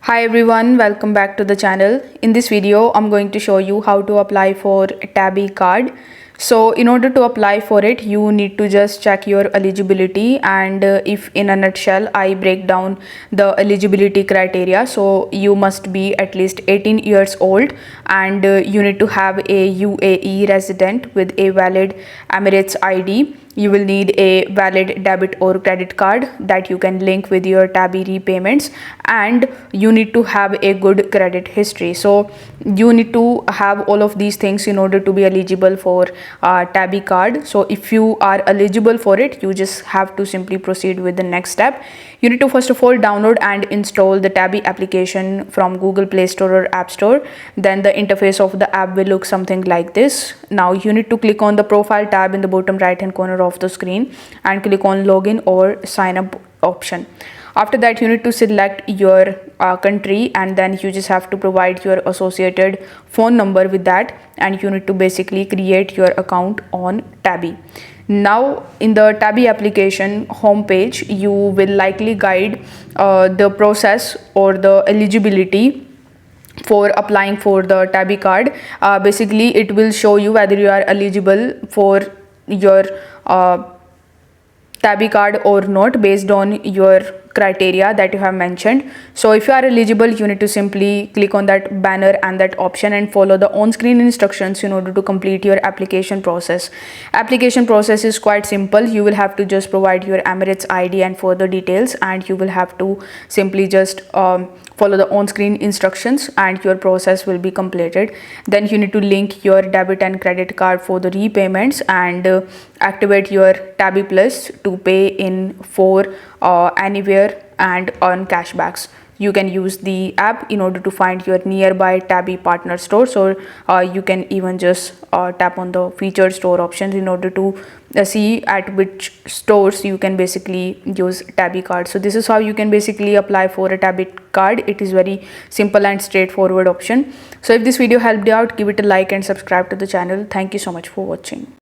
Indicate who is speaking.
Speaker 1: Hi everyone, welcome back to the channel. In this video, I'm going to show you how to apply for Tabby card. So in order to apply for it, you need to just check your eligibility, and if in a nutshell I break down the eligibility criteria. So you must be at least 18 years old, and you need to have a UAE resident with a valid Emirates ID. You will need a valid debit or credit card that you can link with your Tabby repayments, and you need to have a good credit history. So you need to have all of these things in order to be eligible for Tabby card. So if you are eligible for it, you just have to simply proceed with the next step. You need to first of all download and install the Tabby application from Google Play Store or App Store. Then the interface of the app will look something like this. Now you need to click on the profile tab in the bottom right hand corner of the screen and click on login or sign up option. After that, you need to select your country, and then you just have to provide your associated phone number with that, and you need to basically create your account on Tabby. Now in the Tabby application homepage, you will likely guide the process or the eligibility for applying for the Tabby card. Basically it will show you whether you are eligible for your Tabby card or not based on your criteria that you have mentioned. So if you are eligible, you need to simply click on that banner and that option and follow the on-screen instructions in order to complete your application process. Application process is quite simple. You will have to just provide your Emirates ID and further details, and you will have to simply just follow the on-screen instructions and your process will be completed. Then you need to link your debit and credit card for the repayments, and activate your Tabby Plus to pay in for anywhere and earn cashbacks. You can use the app in order to find your nearby Tabby partner stores, or you can even just tap on the featured store options in order to see at which stores you can basically use Tabby card. So this is how you can basically apply for a Tabby card. It is very simple and straightforward option. So if this video helped you out, give it a like and subscribe to the channel. Thank you so much for watching.